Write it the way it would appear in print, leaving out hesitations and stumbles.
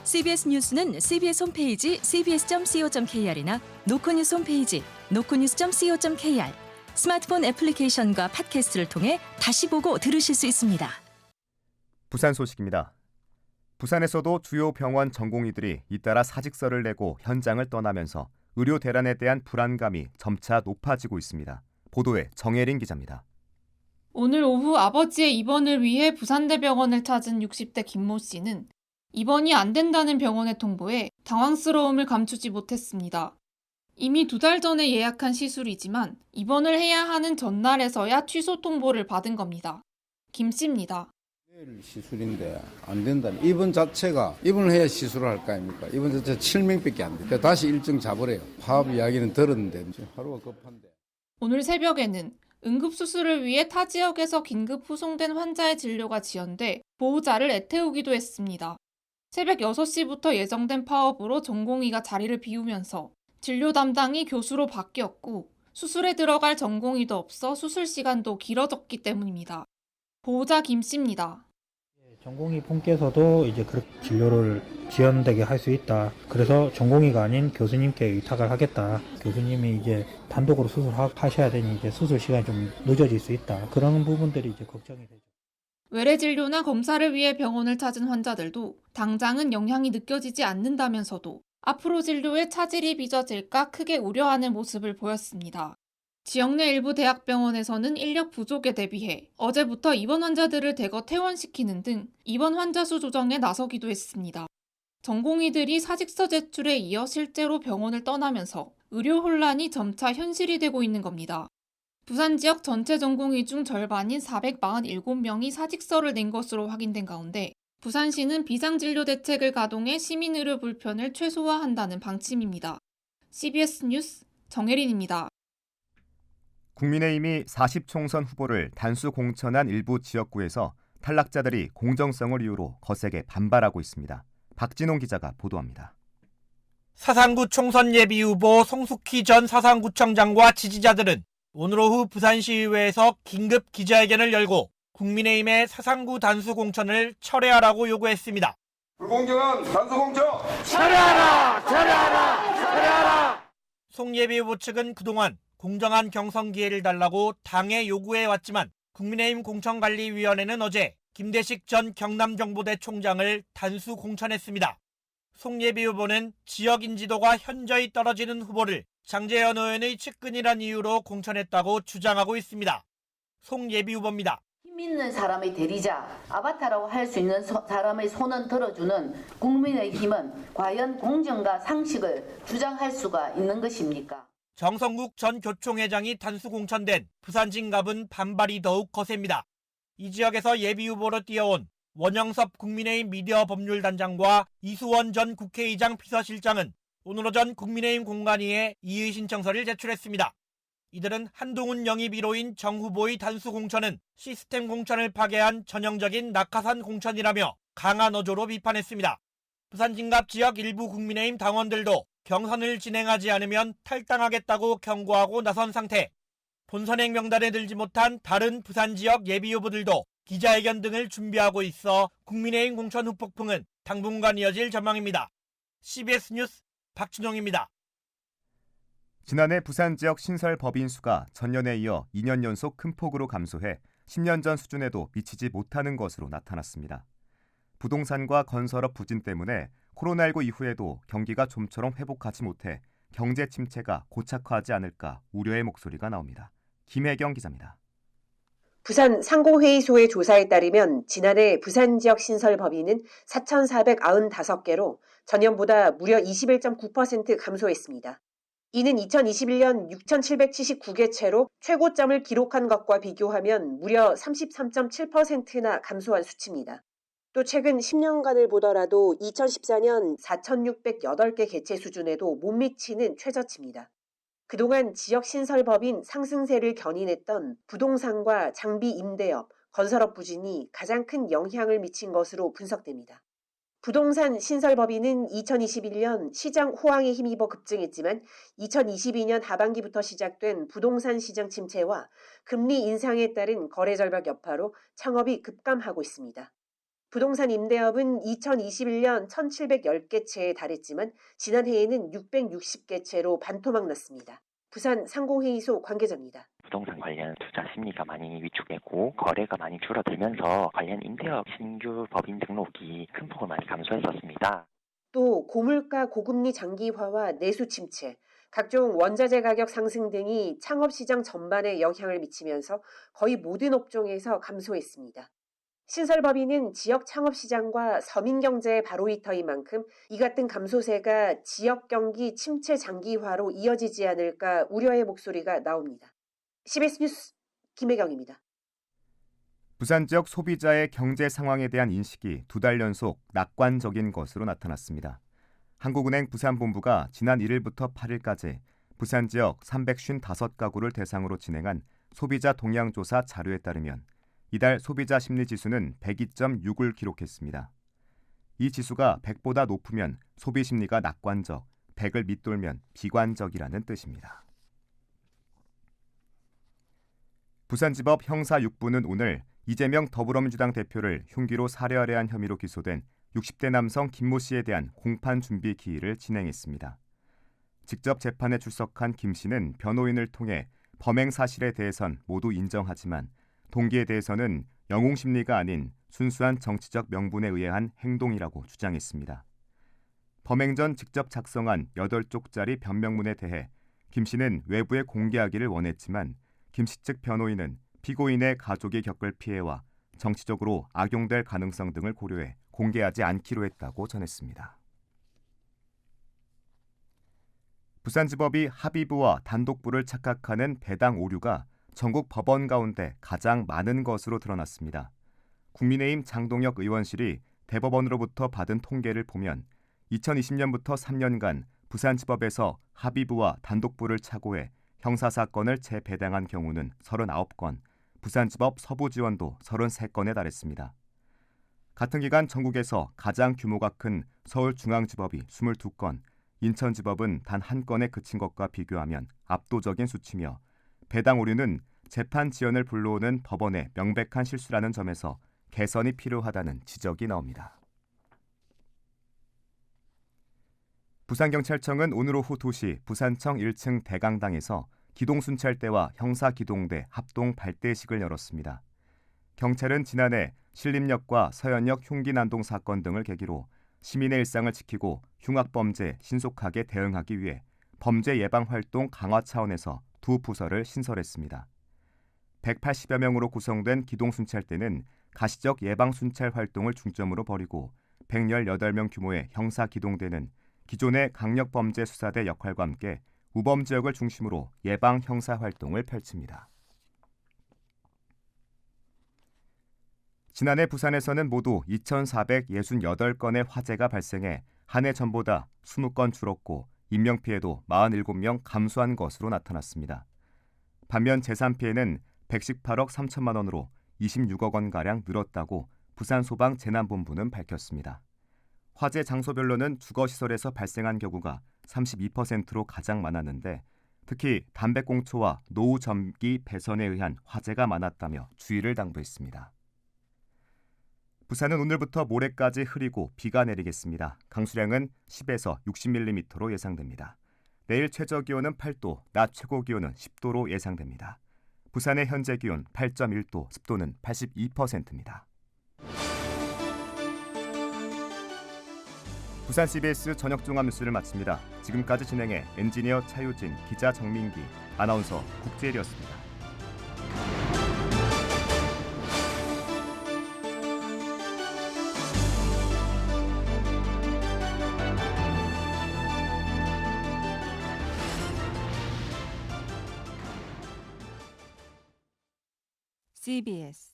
CBS 뉴스는 CBS 홈페이지 cbs.co.kr이나 노코뉴스 홈페이지 노코뉴스.co.kr, 스마트폰 애플리케이션과 팟캐스트를 통해 다시 보고 들으실 수 있습니다. 부산 소식입니다. 부산에서도 주요 병원 전공의들이 잇따라 사직서를 내고 현장을 떠나면서 의료 대란에 대한 불안감이 점차 높아지고 있습니다. 보도에 정혜린 기자입니다. 오늘 오후 아버지의 입원을 위해 부산대병원을 찾은 60대 김모 씨는 입원이 안 된다는 병원의 통보에 당황스러움을 감추지 못했습니다. 이미 2달 전에 예약한 시술이지만 입원을 해야 하는 전날에서야 취소 통보를 받은 겁니다. 김 씨입니다. 내일 시술인데 안 된다니. 입원을 해야 시술을 할 거 아닙니까? 입원 자체 7명밖에 안 돼. 다시 일정 잡으래요. 파업 이야기는 들었는데 하루가 급한데. 오늘 새벽에는 응급수술을 위해 타 지역에서 긴급 후송된 환자의 진료가 지연돼 보호자를 애태우기도 했습니다. 새벽 6시부터 예정된 파업으로 전공의가 자리를 비우면서 진료 담당이 교수로 바뀌었고 수술에 들어갈 전공의도 없어 수술 시간도 길어졌기 때문입니다. 보호자 김 씨입니다. 전공의 분께서도 이제 그렇게 진료를 지연되게 할 수 있다. 그래서 전공의가 아닌 교수님께 의탁을 하겠다. 교수님이 이제 단독으로 수술하셔야 되니 이제 수술 시간이 좀 늦어질 수 있다. 그런 부분들이 이제 걱정이 되죠. 외래 진료나 검사를 위해 병원을 찾은 환자들도 당장은 영향이 느껴지지 않는다면서도 앞으로 진료에 차질이 빚어질까 크게 우려하는 모습을 보였습니다. 지역 내 일부 대학병원에서는 인력 부족에 대비해 어제부터 입원 환자들을 대거 퇴원시키는 등 입원 환자 수 조정에 나서기도 했습니다. 전공의들이 사직서 제출에 이어 실제로 병원을 떠나면서 의료 혼란이 점차 현실이 되고 있는 겁니다. 부산 지역 전체 전공의 중 절반인 447명이 사직서를 낸 것으로 확인된 가운데 부산시는 비상진료 대책을 가동해 시민의료 불편을 최소화한다는 방침입니다. CBS 뉴스 정혜린입니다. 국민의힘이 40총선 후보를 단수 공천한 일부 지역구에서 탈락자들이 공정성을 이유로 거세게 반발하고 있습니다. 박진홍 기자가 보도합니다. 사상구 총선 예비 후보 송숙희 전 사상구청장과 지지자들은 오늘 오후 부산시의회에서 긴급 기자회견을 열고 국민의힘의 사상구 단수 공천을 철회하라고 요구했습니다. 불공정한 단수 공천! 철회하라! 철회하라! 철회하라! 송 예비 후보 측은 그동안 공정한 경선 기회를 달라고 당에 요구해왔지만 국민의힘 공천관리위원회는 어제 김대식 전 경남정보대 총장을 단수 공천했습니다. 송 예비 후보는 지역 인지도가 현저히 떨어지는 후보를 장제현 의원의 측근이란 이유로 공천했다고 주장하고 있습니다. 송 예비 후보입니다. 힘 있는 사람의 대리자, 아바타라고 할 수 있는 사람의 손은 들어주는 국민의힘은 과연 공정과 상식을 주장할 수가 있는 것입니까? 정성국 전 교총회장이 단수 공천된 부산 진갑은 반발이 더욱 거셉니다. 이 지역에서 예비후보로 뛰어온 원영섭 국민의힘 미디어 법률단장과 이수원 전 국회의장 비서실장은 오늘 오전 국민의힘 공관위에 이의 신청서를 제출했습니다. 이들은 한동훈 영입 1호인 정 후보의 단수 공천은 시스템 공천을 파괴한 전형적인 낙하산 공천이라며 강한 어조로 비판했습니다. 부산 진갑 지역 일부 국민의힘 당원들도 경선을 진행하지 않으면 탈당하겠다고 경고하고 나선 상태. 본선행 명단에 들지 못한 다른 부산 지역 예비 후보들도 기자회견 등을 준비하고 있어 국민의힘 공천 후폭풍은 당분간 이어질 전망입니다. CBS 뉴스 박진홍입니다. 지난해 부산 지역 신설 법인 수가 전년에 이어 2년 연속 큰 폭으로 감소해 10년 전 수준에도 미치지 못하는 것으로 나타났습니다. 부동산과 건설업 부진 때문에 코로나19 이후에도 경기가 좀처럼 회복하지 못해 경제 침체가 고착화하지 않을까 우려의 목소리가 나옵니다. 김혜경 기자입니다. 부산 상공회의소의 조사에 따르면 지난해 부산 지역 신설 법인은 4,495개로 전년보다 무려 21.9% 감소했습니다. 이는 2021년 6,779개 채로 최고점을 기록한 것과 비교하면 무려 33.7%나 감소한 수치입니다. 또 최근 10년간을 보더라도 2014년 4,608개 개체 수준에도 못 미치는 최저치입니다. 그동안 지역 신설법인 상승세를 견인했던 부동산과 장비 임대업, 건설업 부진이 가장 큰 영향을 미친 것으로 분석됩니다. 부동산 신설법인은 2021년 시장 호황에 힘입어 급증했지만 2022년 하반기부터 시작된 부동산 시장 침체와 금리 인상에 따른 거래 절벽 여파로 창업이 급감하고 있습니다. 부동산 임대업은 2021년 1,710개 채에 달했지만 지난해에는 660개 채로 반토막 났습니다. 부산 상공회의소 관계자입니다. 부동산 관련 투자 심리가 많이 위축되고 거래가 많이 줄어들면서 관련 임대업 신규 법인 등록이 큰 폭을 많이 감소했었습니다. 또 고물가 고금리 장기화와 내수 침체, 각종 원자재 가격 상승 등이 창업시장 전반에 영향을 미치면서 거의 모든 업종에서 감소했습니다. 신설법인은 지역 창업시장과 서민경제의 바로미터인 만큼 이 같은 감소세가 지역 경기 침체 장기화로 이어지지 않을까 우려의 목소리가 나옵니다. CBS 뉴스 김혜경입니다. 부산 지역 소비자의 경제 상황에 대한 인식이 2달 연속 낙관적인 것으로 나타났습니다. 한국은행 부산본부가 지난 1일부터 8일까지 부산 지역 355가구를 대상으로 진행한 소비자 동향조사 자료에 따르면 이달 소비자 심리지수는 102.6을 기록했습니다. 이 지수가 100보다 높으면 소비 심리가 낙관적, 100을 밑돌면 비관적이라는 뜻입니다. 부산지법 형사 6부는 오늘 이재명 더불어민주당 대표를 흉기로 살해하려한 혐의로 기소된 60대 남성 김모 씨에 대한 공판 준비 기일을 진행했습니다. 직접 재판에 출석한 김 씨는 변호인을 통해 범행 사실에 대해선 모두 인정하지만 동기에 대해서는 영웅 심리가 아닌 순수한 정치적 명분에 의해 한 행동이라고 주장했습니다. 범행 전 직접 작성한 8쪽짜리 변명문에 대해 김 씨는 외부에 공개하기를 원했지만 김 씨 측 변호인은 피고인의 가족이 겪을 피해와 정치적으로 악용될 가능성 등을 고려해 공개하지 않기로 했다고 전했습니다. 부산지법이 합의부와 단독부를 착각하는 배당 오류가 전국 법원 가운데 가장 많은 것으로 드러났습니다. 국민의힘 장동혁 의원실이 대법원으로부터 받은 통계를 보면 2020년부터 3년간 부산지법에서 합의부와 단독부를 착오해 형사사건을 재배당한 경우는 39건, 부산지법 서부지원도 33건에 달했습니다. 같은 기간 전국에서 가장 규모가 큰 서울중앙지법이 22건, 인천지법은 단 1건에 그친 것과 비교하면 압도적인 수치며 배당 오류는 재판 지연을 불러오는 법원의 명백한 실수라는 점에서 개선이 필요하다는 지적이 나옵니다. 부산경찰청은 오늘 오후 2시 부산청 1층 대강당에서 기동순찰대와 형사기동대 합동 발대식을 열었습니다. 경찰은 지난해 신림역과 서현역 흉기난동 사건 등을 계기로 시민의 일상을 지키고 흉악범죄에 신속하게 대응하기 위해 범죄 예방 활동 강화 차원에서 두 부서를 신설했습니다. 180여 명으로 구성된 기동순찰대는 가시적 예방순찰 활동을 중점으로 벌이고 118명 규모의 형사기동대는 기존의 강력범죄 수사대 역할과 함께 우범 지역을 중심으로 예방 형사 활동을 펼칩니다. 지난해 부산에서는 모두 2,468건의 화재가 발생해 한 해 전보다 20건 줄었고 인명피해도 47명 감소한 것으로 나타났습니다. 반면 재산피해는 118억 3천만 원으로 26억 원가량 늘었다고 부산소방재난본부는 밝혔습니다. 화재 장소별로는 주거시설에서 발생한 경우가 32%로 가장 많았는데 특히 담배꽁초와 노후 전기 배선에 의한 화재가 많았다며 주의를 당부했습니다. 부산은 오늘부터 모레까지 흐리고 비가 내리겠습니다. 강수량은 10에서 60mm로 예상됩니다. 내일 최저기온은 8도, 낮 최고기온은 10도로 예상됩니다. 부산의 현재 기온 8.1도, 습도는 82%입니다. 부산 CBS 저녁 종합 뉴스를 마칩니다. 지금까지 진행해 엔지니어 차유진, 기자 정민기, 아나운서 국재일이었습니다. CBS